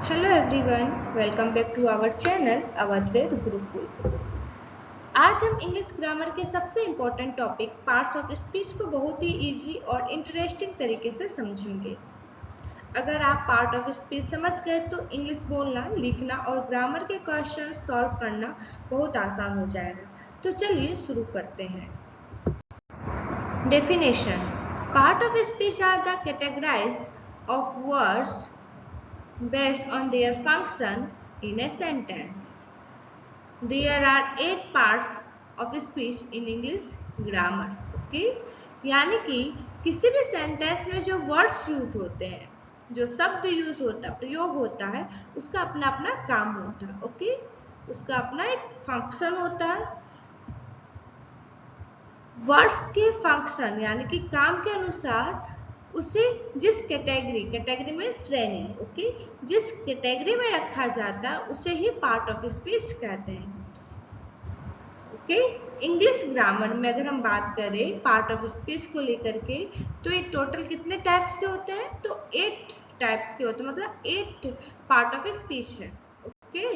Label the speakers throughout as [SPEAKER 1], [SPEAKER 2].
[SPEAKER 1] Hello everyone, welcome back to our channel अवधवेद Gurukul. आज हम English grammar के सबसे important topic parts of speech को बहुत ही इजी और इंटरेस्टिंग तरीके से समझेंगे। अगर आप पार्ट ऑफ स्पीच समझ गए तो इंग्लिश बोलना, लिखना और ग्रामर के क्वेश्चन सॉल्व करना बहुत आसान हो जाएगा। तो चलिए शुरू करते हैं। Definition: part of speech are the categorise of words based on their function in a sentence. There are 8 parts of speech in English grammar. Okay? यानी कि किसी भी सेंटेंस में जो वर्ड्स यूज होते हैं, जो शब्द यूज होता है, प्रयोग होता है, उसका अपना अपना काम होता है। ओके? उसका अपना एक फंक्शन होता है। वर्ड्स के फंक्शन यानी कि काम के अनुसार उसे जिस कैटेगरी में श्रेणी, ओके, जिस कैटेगरी में रखा जाता है उसे ही पार्ट ऑफ स्पीच कहते हैं। ओके, इंग्लिश ग्रामर में अगर हम बात करें पार्ट ऑफ स्पीच को लेकर के, तो ये टोटल कितने टाइप्स के होते हैं? तो 8 टाइप्स के होते हैं, मतलब 8 पार्ट ऑफ स्पीच है। ओके,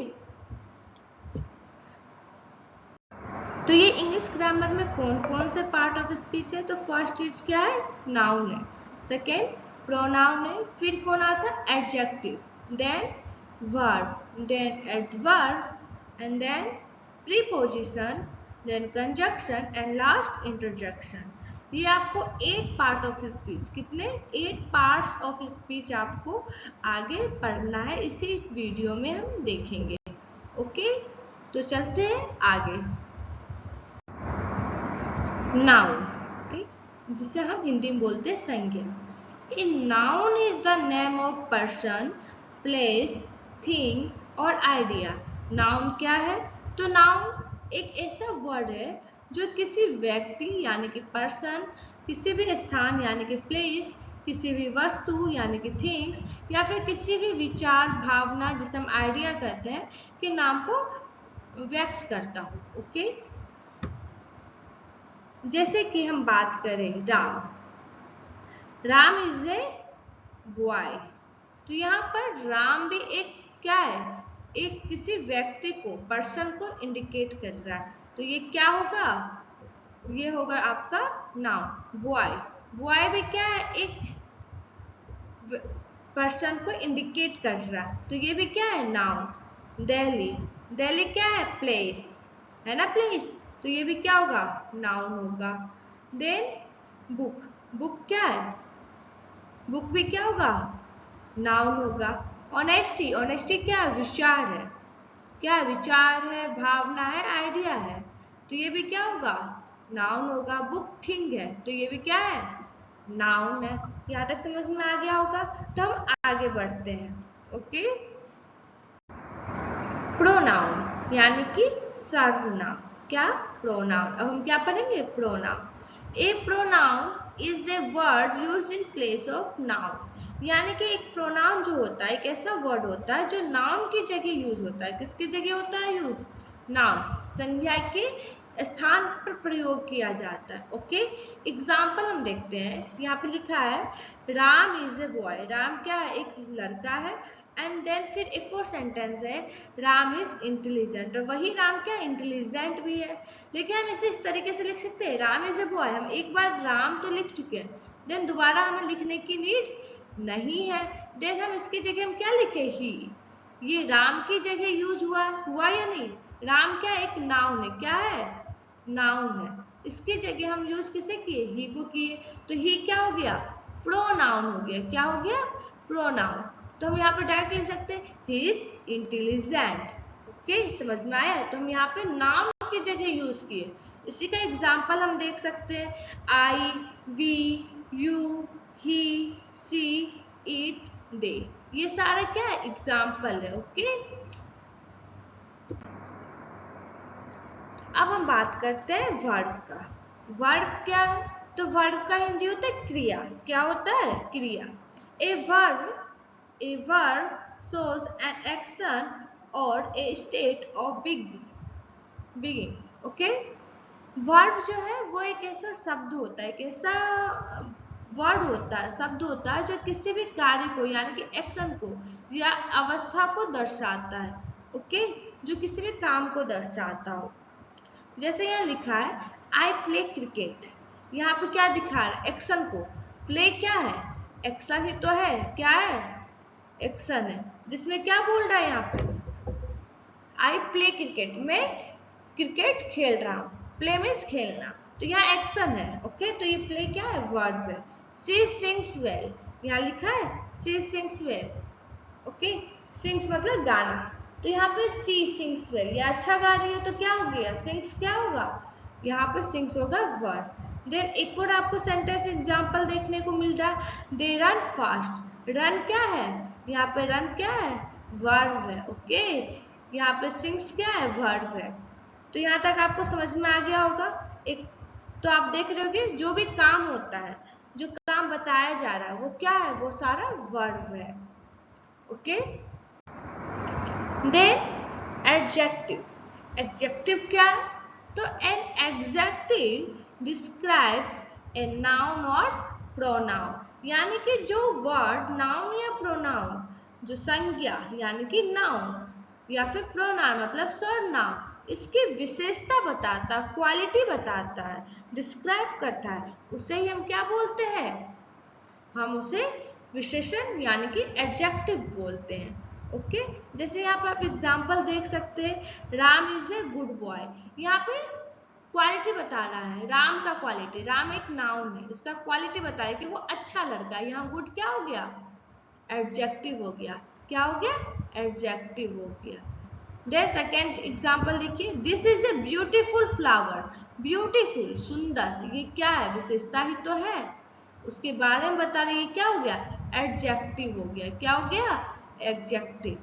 [SPEAKER 1] तो ये इंग्लिश ग्रामर में कौन कौन से पार्ट ऑफ स्पीच है? तो फर्स्ट चीज क्या है? नाउन है, सेकेंड प्रोनाउन है, फिर कौन आता है? Adjective, then verb, then adverb, and then preposition, then conjunction and last interjection. ये आपको 8 पार्ट ऑफ स्पीच, कितने? 8 पार्ट्स ऑफ स्पीच आपको आगे पढ़ना है, इसी वीडियो में हम देखेंगे। ओके, तो चलते हैं आगे। नाउन, जिसे हम हिंदी में बोलते हैं संज्ञा। A noun is the name of person, place, thing और आइडिया। नाउन क्या है? तो नाउन एक ऐसा वर्ड है जो किसी व्यक्ति यानी कि पर्सन, किसी भी स्थान यानी कि प्लेस, किसी भी वस्तु यानी कि थिंग्स, या फिर किसी भी विचार, भावना, जिसे हम आइडिया कहते हैं, के नाम को व्यक्त करता हूँ। ओके, जैसे कि हम बात करें Ram, Ram is a boy, तो यहाँ पर राम भी एक क्या है? एक किसी व्यक्ति को, पर्सन को इंडिकेट कर रहा है, तो ये क्या होगा? ये होगा आपका नाउन। बॉय, बॉय भी क्या है? एक पर्सन को इंडिकेट कर रहा है, तो ये भी क्या है? नाउन। दिल्ली, दिल्ली क्या है? प्लेस है ना, प्लेस, तो ये भी क्या होगा? नाउन होगा। देन बुक, बुक क्या है? बुक भी क्या होगा? नाउन होगा। ऑनेस्टी, ऑनेस्टी क्या है? विचार है, क्या है? विचार है, भावना है, आइडिया है, तो ये भी क्या होगा? नाउन होगा। बुक थिंग है, तो ये भी क्या है? नाउन है। यहाँ तक समझ में आ गया होगा, तो हम आगे बढ़ते हैं। ओके, प्रोनाउन यानी कि सर्वनाम। क्या? प्रोनाउन। अब हम क्या पढ़ेंगे? Pronoun. A pronoun is a word used in place of noun, यानी कि एक प्रोनाउन जो होता है, एक ऐसा वर्ड होता है जो नाउन की जगह यूज होता है। किसकी जगह होता है यूज? नाउन, संज्ञा के स्थान पर प्रयोग किया जाता है। ओके, एग्जाम्पल हम देखते हैं। यहाँ पे लिखा है Ram is a boy, Ram क्या है? एक लड़का है। एंड देन फिर एक और सेंटेंस है, राम इज इंटेलिजेंट, और वही राम क्या? इंटेलिजेंट भी है। लेकिन हम इसे इस तरीके से लिख सकते हैं, राम इज ए बॉय, हम एक बार राम तो लिख चुके हैं, देन दोबारा हमें लिखने की नीड नहीं है। देन हम इसकी जगह हम क्या लिखे? ही। ये राम की जगह यूज हुआ या नहीं? राम क्या? एक नाउन है, क्या है? नाउन है। इसकी जगह हम यूज किसे किए? ही को किए, तो ही क्या हो गया? प्रोनाउन हो गया। क्या हो गया? प्रोनाउन। तो हम यहाँ पर डायरेक्ट लिख सकते हैं ही इज इंटेलिजेंट। ओके, समझ में आया? तो हम यहाँ पे नाउन की जगह यूज किए। इसी का एग्जाम्पल हम देख सकते हैं, I, we, you, he, she, it, they, ये सारा क्या है? एग्जाम्पल है। ओके, अब हम बात करते हैं वर्ब का। वर्ब क्या है? तो वर्ब का हिंदी होता है क्रिया। क्या होता है? क्रिया। A verb shows an action or a state of being. Okay, verb जो है वो एक ऐसा शब्द होता है, एक ऐसा वर्ड होता है, शब्द होता है जो किसी भी कार्य को यानी कि एक्शन को या अवस्था को दर्शाता है। ओके, जो किसी भी काम को दर्शाता हो। जैसे यहाँ लिखा है आई प्ले क्रिकेट, यहाँ पे क्या दिखा रहा है? एक्शन को। प्ले क्या है? एक्शन ही तो है। क्या है? एक्शन है, जिसमें क्या बोल रहा है यहाँ पे? आई प्ले क्रिकेट, मैं क्रिकेट खेल रहा हूँ। प्ले मीन्स खेलना, तो यहाँ एक्शन है। ओके, तो ये प्ले क्या है? वर्ब है। शी सिंग्स वेल, यहाँ लिखा है she sings well. Okay, sings मतलब गाना, तो यहाँ पे शी सिंग्स वेल, ये अच्छा गा रही है, तो क्या हो गया? सिंग्स क्या होगा? यहाँ पे सिंग्स होगा वर्ब। देन एक और आपको सेंटेंस एग्जांपल देखने को मिल रहा है, दे रन फास्ट। रन क्या है? यहाँ पे रन क्या है? वर्ब है। ओके, यहाँ पे सिंग्स क्या है? वर्ब है। तो यहाँ तक आपको समझ में आ गया होगा। एक तो आप देख रहे हो कि जो भी काम होता है, जो काम बताया जा रहा है, वो क्या है? वो सारा वर्ब है। Okay, then adjective. एडजेक्टिव क्या है? तो an adjective describes a noun और प्रोनाउन, यानी कि जो वर्ड नाउन या प्रोनाउन, जो संज्ञा यानी कि नाउन या फिर प्रोनाउन मतलब सर्वनाम, इसकी विशेषता बताता, क्वालिटी बताता है, डिस्क्राइब करता है, उसे ही हम क्या बोलते हैं? हम उसे विशेषण यानी कि एडजेक्टिव बोलते हैं। ओके, जैसे यहाँ पर आप एग्जाम्पल देख सकते हैं, Ram is a good boy. यहाँ पे क्वालिटी बता रहा है, राम का क्वालिटी। राम एक नाउन है, इसका क्वालिटी बता रहा है कि वो अच्छा लड़का है। यहाँ गुड क्या हो गया? एडजेक्टिव हो गया। क्या हो गया? एडजेक्टिव हो गया। देन सेकेंड एग्जाम्पल देखिए, this is a beautiful flower. Beautiful, सुंदर, ये क्या है? विशेषता ही तो है, उसके बारे में बता रही है। क्या हो गया? एडजेक्टिव हो गया। क्या हो गया? Adjective.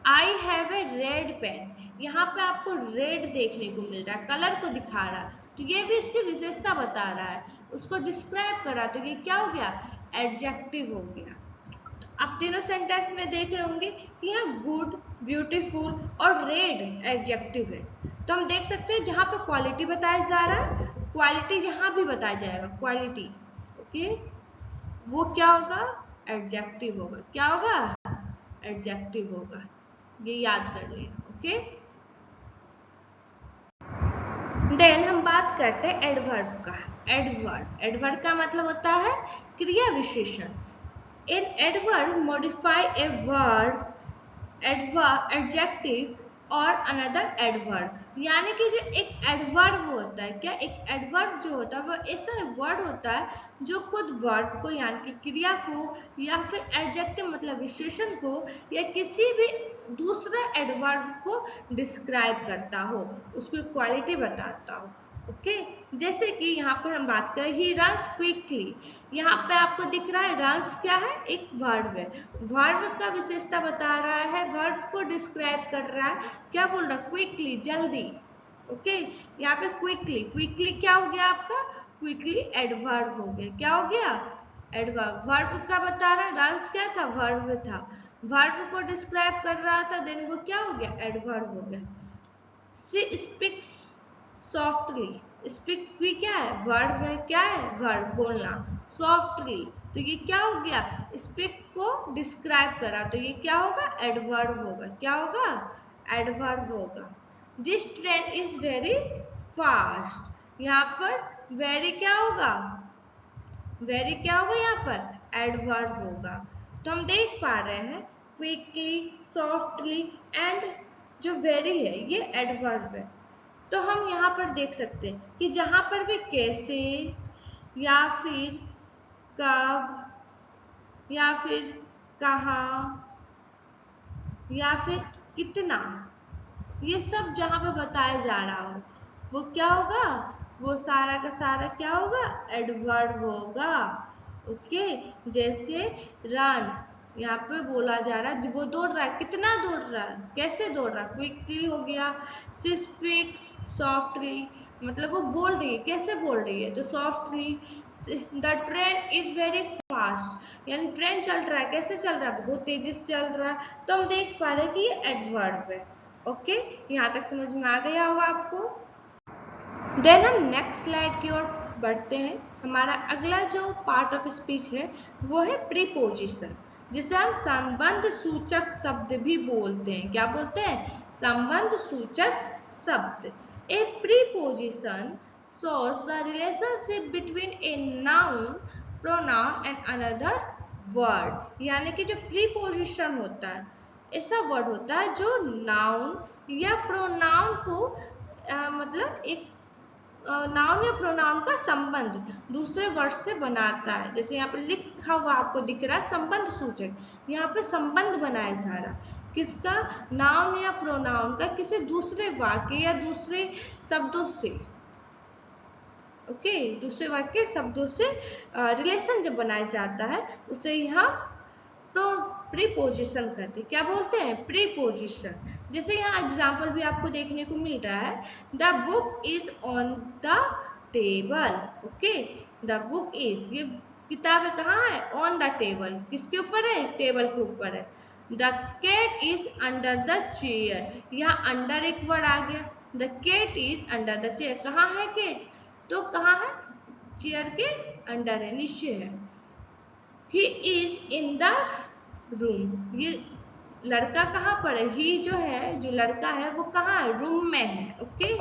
[SPEAKER 1] I have a red pen, यहाँ पे आपको रेड देखने को मिल रहा है, कलर को दिखा रहा है, तो ये भी इसकी विशेषता बता रहा है, उसको डिस्क्राइब कर रहा है, तो ये क्या हो गया? एडजेक्टिव हो गया। आप तीनों सेंटेंस में देख रहे होंगे कि यहाँ गुड, ब्यूटीफुल और रेड एडजेक्टिव है। तो हम देख सकते हैं जहाँ पर क्वालिटी बताया जा रहा है, क्वालिटी जहाँ भी बताया जाएगा क्वालिटी, ओके, वो क्या होगा? एडजेक्टिव होगा। क्या होगा? एडजेक्टिव होगा। ये याद कर लेना। ओके, देन हम बात करते हैं एडवर्ब का। एडवर्ब, एडवर्ब का मतलब होता है क्रिया विशेषण। An adverb modify a verb, adjective और another adverb, यानी कि जो एक एडवर्ब होता है, क्या एक एडवर्ब जो होता है वो ऐसा वर्ड होता है जो खुद वर्ब को यानी कि क्रिया को या फिर एडजेक्टिव मतलब विशेषण को या किसी भी दूसरा एडवर्ब को डिस्क्राइब करता हो, उसकी क्वालिटी बताता हो। ओके, जैसे कि यहाँ पर हम बात करें ही रन्स क्विकली, यहाँ पे आपको दिख रहा है रन्स क्या है? एक वर्ब है। वर्ब का विशेषता बता रहा है, वर्ब को डिस्क्राइब कर रहा है। क्या बोल रहा है? क्विकली, जल्दी। ओके, यहाँ पे क्विकली, क्विकली क्या हो गया आपका? क्विकली एडवर्ब हो गया। क्या हो गया? एडवर्ब। वर्ब का बता रहा है, रन्स क्या था? वर्ब था, वर्ब को डिस्क्राइब कर रहा था, देन वो क्या हो गया? एडवर्ब हो गया। शी स्पीक्स सॉफ्टली, स्पीक भी क्या है? वर्ब है। क्या है? वर्ब, बोलना। सॉफ्टली, तो ये क्या हो गया? स्पीक को डिस्क्राइब करा, तो ये क्या होगा? एडवर्ब होगा। क्या होगा? एडवर्ब होगा। This train is very fast, यहाँ पर वेरी क्या होगा? वेरी क्या होगा? यहाँ पर एडवर्ब होगा। तो हम देख पा रहे हैं क्विकली, सॉफ्टली एंड जो वेरी है ये एडवर्ब है। तो हम यहाँ पर देख सकते हैं कि जहाँ पर भी कैसे या फिर कब या फिर कहाँ या फिर कितना, ये सब जहाँ पे बताया जा रहा हो वो क्या होगा? वो सारा का सारा क्या होगा? एडवर्ब होगा। ओके, जैसे रन, यहाँ पे बोला जा रहा है वो दौड़ रहा है, कितना दौड़ रहा है, कैसे दौड़ रहा है? क्विकली हो गया। शी स्पीक्स सॉफ्टली, मतलब वो बोल रही है, कैसे बोल रही है? तो softly. The train is very fast, यानी ट्रेन चल रहा है, कैसे चल रहा है? बहुत तेजी से चल रहा है। तो हम देख पा रहे हैं कि ये एडवर्ब है। ओके, यहाँ तक समझ में आ गया होगा आपको। देन हम नेक्स्ट स्लाइड की ओर बढ़ते हैं। हमारा अगला जो पार्ट ऑफ स्पीच है वो है प्रीपोजिशन, जिसे हम संबंध सूचक शब्द भी बोलते हैं। क्या बोलते हैं? संबंध सूचक शब्द। ए preposition shows the relationship between a noun, pronoun and another word। यानी कि जो प्रीपोजिशन होता है ऐसा वर्ड होता है जो नाउन या प्रोनाउन को मतलब एक नाउन या प्रोनाउन का संबंध दूसरे वर्ड से बनाता है। जैसे यहाँ पे लिखा हुआ आपको दिख रहा है संबंध सूचक, यहाँ पे संबंध बनाया जा रहा किसका? नाउन या प्रोनाउन का किसी दूसरे वाक्य या दूसरे शब्दों से। ओके, दूसरे वाक्य शब्दों से रिलेशन जब बनाया जाता है उसे यहाँ प्रीपोजिशन कहते हैं। क्या बोलते हैं? प्रीपोजिशन। जैसे यहाँ एग्जाम्पल भी आपको देखने को मिल रहा है, the book is on the table. Okay, the book is, ये किताब कहाँ है? On the table. किसके ऊपर है? टेबल के ऊपर है। The cat is under the chair, यहाँ अंडर एक वर्ड आ गया। The cat is under the chair, कहाँ है कैट? तो कहाँ है? चेयर के अंडर है, नीचे है। ही इज इन द रूम, ये लड़का कहाँ पर है? ही जो है, जो लड़का है वो कहाँ है? रूम में है। ओके,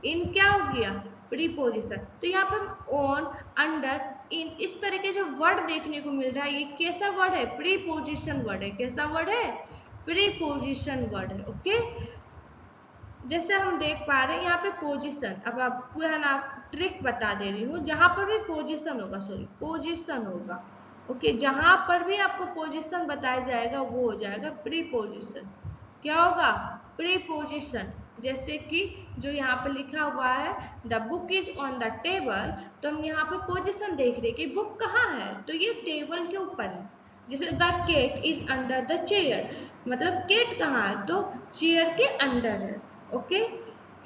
[SPEAKER 1] इन क्या हो गया? प्रीपोजिशन। तो यहाँ पर ऑन, अंडर, इन, इस तरह के जो वर्ड देखने को मिल रहा है ये कैसा वर्ड है? प्रीपोजिशन वर्ड है। कैसा वर्ड है? प्रीपोजिशन वर्ड है। ओके, जैसे हम देख पा रहे हैं यहाँ पे पोजीशन, अब आपको है ना ट्रिक बता दे रही हूँ, जहां पर भी पोजीशन होगा, सॉरी पोजीशन होगा, ओके, जहां पर भी आपको पोजीशन बताया जाएगा वो हो जाएगा प्रीपोजिशन। क्या होगा? प्रीपोजिशन। जैसे कि जो यहाँ पे लिखा हुआ है the book is on the table, तो हम यहाँ पे पोजीशन देख रहे कि बुक कहाँ है? तो ये टेबल के ऊपर है। जैसे the cat is under the chair, मतलब केट कहाँ है? तो चेयर के अंडर है। Okay,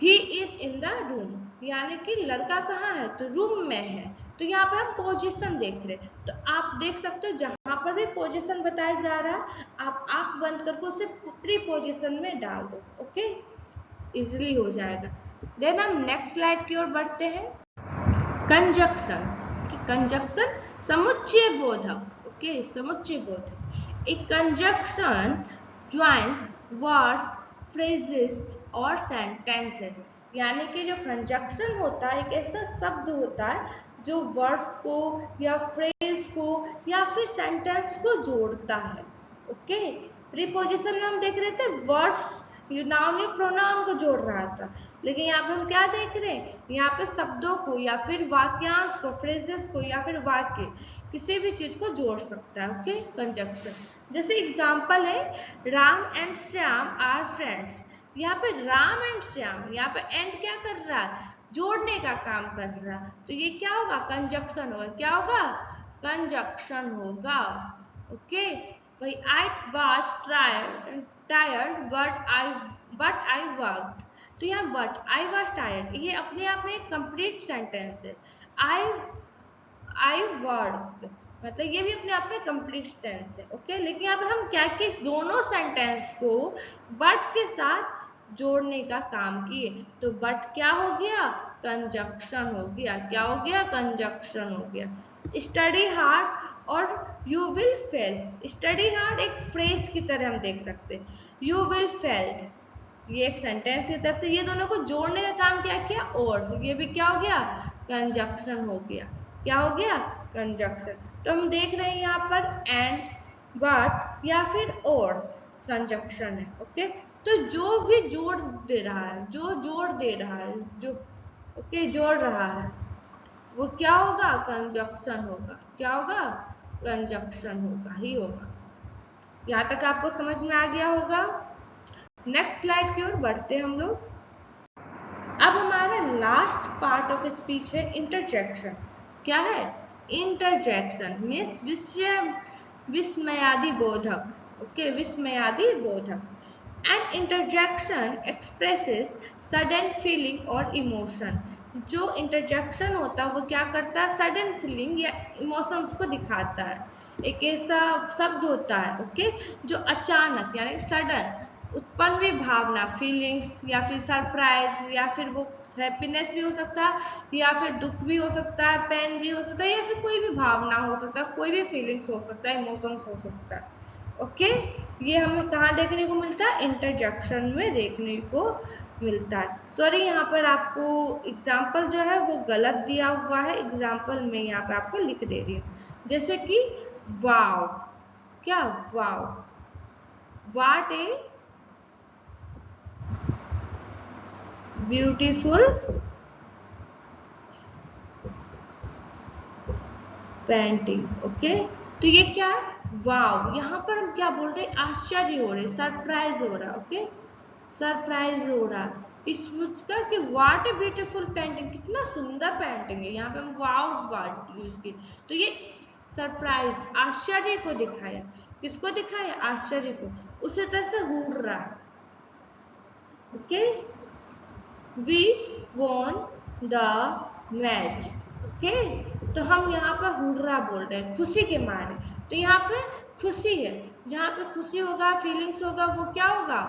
[SPEAKER 1] he is in the room, यानी कि लड़का कहाँ है? तो रूम में है। तो यहाँ पे हम पोजीशन देख रहे हैं। तो आप देख सकते हो जहां पर भी पोजीशन बताया जा रहा है आप आंख बंद करके उसे प्रीपोजिशन में डाल दो। ओके, इजिली हो जाएगा। देन हम नेक्स्ट स्लाइड की ओर बढ़ते हैं। कंजक्शन। कंजक्शन समुच्चय बोधक। ओके, समुच्चय बोधक। एक कंजक्शन ज्वाइंस वर्ड्स, फ्रेजेस और सेंटेंसेस, यानी कि जो कंजक्शन होता है एक ऐसा शब्द होता है जो वर्ड्स को या फ्रेज को या फिर सेंटेंस को जोड़ता है। ओके, प्रीपोजिशन में हम देख रहे थे वर्ड्स नाउन या प्रोनाउन को जोड़ रहा था, लेकिन यहाँ पे हम क्या देख रहे हैं? यहाँ पे शब्दों को या फिर वाक्यांश को, फ्रेजेस को या फिर वाक्य किसी भी चीज को जोड़ सकता है। Okay, conjunction. जैसे एग्जाम्पल है Ram and Shyam are friends. यहाँ पे राम एंड श्याम, यहाँ पे एंड क्या कर रहा है? जोड़ने का काम कर रहा है। तो ये क्या होगा? कंजक्शन होगा। क्या होगा? कंजक्शन होगा। ओके, भाई I was tired but I worked. तो यहाँ बट आई वाज टायर्ड ये अपने आप में एक कंप्लीट सेंटेंस है। आई वर्कड मतलब ये भी अपने आप में कंप्लीट सेंस है। ओके, लेकिन यहाँ पे हम क्या किए? दोनों सेंटेंस को बट के साथ जोड़ने का काम किए, तो बट क्या हो गया? कंजक्शन हो गया। क्या हो गया? कंजक्शन हो गया। स्टडी हार्ड और you will fail. Study hard एक फ्रेज की तरह हम देख सकते हैं। यू विल फेल्ड ये एक सेंटेंस की तरफ से ये दोनों को जोड़ने का काम क्या किया? और ये भी क्या हो गया? कंजक्शन हो गया। क्या हो गया? कंजक्शन। तो हम देख रहे हैं यहाँ पर एंड, बट या फिर और कंजक्शन है। ओके, तो जो भी जोड़ दे रहा है, जो जोड़ दे रहा है, जो ओके जोड़ रहा है वो क्या होगा? कंजक्शन होगा। क्या होगा? कंजक्शन होगा ही होगा। यहाँ तक आपको समझ में आ गया होगा। नेक्स्ट स्लाइड की ओर बढ़ते हैं हम लोग। अब हमारा लास्ट पार्ट ऑफ स्पीच है इंटरजेक्शन। क्या है? इंटरजेक्शन मीन्स विस्मयादि बोधक। ओके, विस्मयादि बोधक। And interjection expresses sudden feeling और इमोशन। जो इंटरजेक्शन होता है वो क्या करता है? सडन फीलिंग या इमोशंस को दिखाता है। एक ऐसा शब्द होता है ओके जो अचानक यानी सडन उत्पन्न हुई भावना, फीलिंग्स या फिर सरप्राइज या फिर वो हैप्पीनेस भी हो सकता है या फिर दुख भी हो सकता है, पेन भी हो सकता है या फिर कोई भी भावना हो सकता है, कोई भी फीलिंग्स हो सकता है, इमोशंस हो सकता है। ओके, ये हमें कहाँ देखने को मिलता है? इंटरजेक्शन में देखने को मिलता है। सॉरी, यहाँ पर आपको एग्जाम्पल जो है वो गलत दिया हुआ है, एग्जाम्पल मैं यहाँ पे आपको लिख दे रही हूँ। जैसे कि वाव, क्या wow, what a beautiful painting. Okay, तो ये क्या है? वाव। यहाँ पर हम क्या बोल रहे हैं? आश्चर्य हो रहे, सरप्राइज हो रहा। ओके, सरप्राइज हो रहा इस चीज का कि व्हाट ए ब्यूटीफुल पेंटिंग, कितना सुंदर पेंटिंग है। यहाँ पे हम वाव वर्ड यूज किए, तो ये सरप्राइज, आश्चर्य को दिखाया। किसको दिखाया? आश्चर्य को। उसी तरह से hurrah. Okay, we won the match. Okay, तो हम यहाँ पर हुर्रा बोल रहे हैं खुशी के मारे। तो यहाँ पे खुशी है, जहाँ पे खुशी होगा, फीलिंग्स होगा, वो क्या होगा?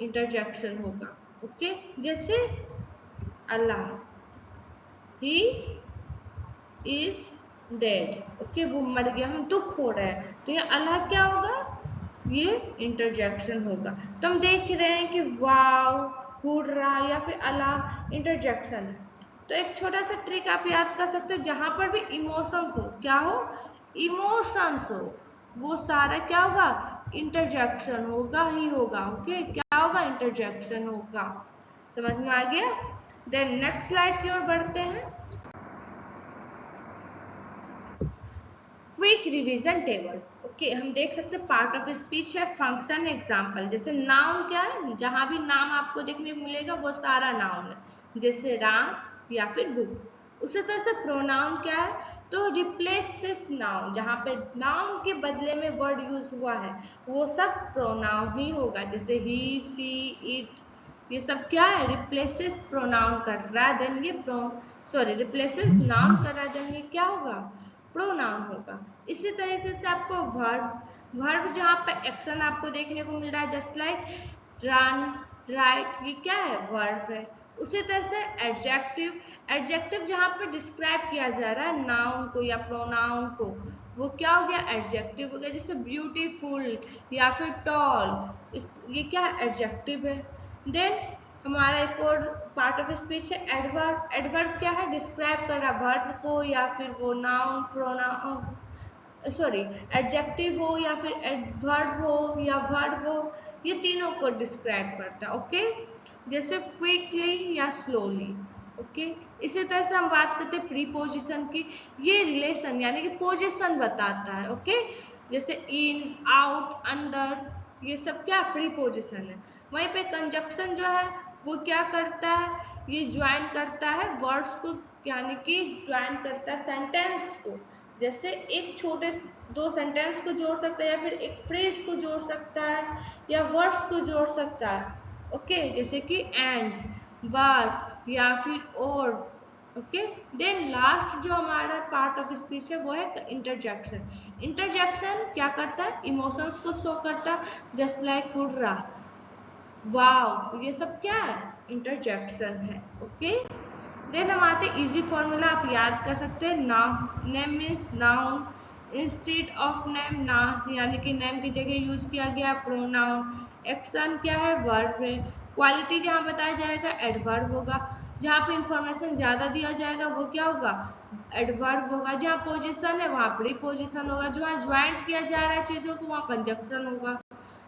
[SPEAKER 1] इंटरजेक्शन होगा। ओके, जैसे अल्लाह, ही इज डेड। ओके, वो मर गया, हम दुख हो रहा है, तो ये अल्लाह क्या होगा? ये इंटरजेक्शन होगा। तो हम देख रहे हैं कि वाव, हुर्रा या फिर अल्लाह इंटरजेक्शन है। तो एक छोटा सा ट्रिक आप याद कर सकते हो, जहां पर भी इमोशंस हो, क्या हो? इमोशंस हो, वो सारा क्या होगा? इंटरजेक्शन होगा ही होगा। ओके, क्या होगा? इंटरजेक्शन होगा। समझ में आ गया? देन नेक्स्ट स्लाइड की ओर बढ़ते हैं। Quick revision table. ओके, हम देख सकते हैं पार्ट ऑफ स्पीच है, फंक्शन, एग्जाम्पल। जैसे नाउन क्या है? जहां भी नाम आपको देखने को मिलेगा वो सारा नाउन है, जैसे राम या फिर बुक। उसी तरह से प्रोनाउन क्या है? तो रिप्लेसेस नाउन, जहां पे नाउन के बदले में वर्ड यूज हुआ है वो सब प्रोनाउन ही होगा, जैसे ही, सी, इट, ये सब क्या है? रिप्लेसेस प्रोनाउन कर रहा है, देन ये रिप्लेसेस नाउन कर रहा है, देन ये क्या होगा? प्रोनाउन होगा। इसी तरीके से आपको वर्ब, वर्ब जहाँ पे एक्शन आपको देखने को मिल रहा है, जस्ट लाइक रन, राइट, ये क्या है? वर्ब है। उसी तरह से एडजेक्टिव, एडजेक्टिव जहाँ पे डिस्क्राइब किया जा रहा है नाउन को या प्रोनाउन को, वो क्या हो गया? एडजेक्टिव हो गया। जैसे ब्यूटीफुल या फिर टॉल, ये क्या है? एडजेक्टिव है। देन हमारा एक और पार्ट ऑफ स्पीच है एडवर्ब। एडवर्ब क्या है? डिस्क्राइब कर रहा वर्ब को या फिर वो नाउन, प्रोनाउन, एडजेक्टिव हो या फिर एडवर्ब हो या वर्ब हो, ये तीनों को डिस्क्राइब करता है। ओके, जैसे क्विकली या स्लोली। ओके, इसी तरह से हम बात करते हैं प्रीपोजिशन की। ये रिलेशन यानी कि पोजिशन बताता है। ओके, जैसे इन, आउट, अंदर, ये सब क्या? प्रीपोजिशन है। वहीं पे कंजक्शन जो है वो क्या करता है? ये ज्वाइन करता है वर्ड्स को, यानी कि ज्वाइन करता है सेंटेंस को। जैसे एक छोटे दो सेंटेंस को जोड़ सकता है या फिर एक फ्रेज को जोड़ सकता है या वर्ड्स को जोड़ सकता है। ओके, जैसे कि एंड, वर्ब या फिर और। ओके, देन लास्ट जो हमारा पार्ट ऑफ स्पीच है वो है इंटरजेक्शन। इंटरजेक्शन क्या करता है? इमोशंस को शो करता है, जस्ट लाइक हुर्रा, वाव, ये सब क्या है? इंटरजेक्शन है। ओके, देन हम आते हैं इजी फॉर्मूला, आप याद कर सकते हैं। Noun, name means noun, instead of name, ना यानी कि नेम की जगह यूज किया गया प्रोनाउन। एक्शन क्या है? वर्ब है। क्वालिटी जहाँ बताया जाएगा एडवर्ब होगा। जहाँ पे इंफॉर्मेशन ज्यादा दिया जाएगा वो क्या होगा? एडवर्ब होगा। जहाँ पोजीशन है वहाँ प्रीपोजिशन होगा। जहाँ ज्वाइंट किया जा रहा है चीजों को वहाँ कंजक्शन होगा।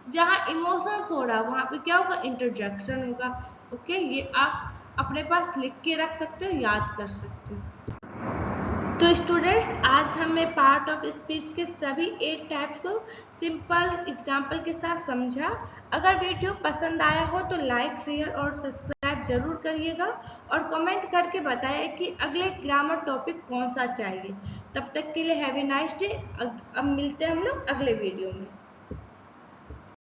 [SPEAKER 1] जहाँ इमोशंस हो रहा है वहाँ पे क्या होगा? इंटरजेक्शन होगा। ओके, ये आप अपने पास लिख के रख सकते हो, याद कर सकते हो। तो स्टूडेंट्स, आज हमें पार्ट ऑफ स्पीच के सभी 8 टाइप्स को सिंपल एग्जाम्पल के साथ समझा। अगर वीडियो पसंद आया हो तो लाइक, शेयर और सब्सक्राइब जरूर करिएगा और कमेंट करके बताइए कि अगले ग्रामर टॉपिक कौन सा चाहिए। तब तक के लिए हैव ए नाइस डे। अब मिलते हैं हम लोग अगले वीडियो में।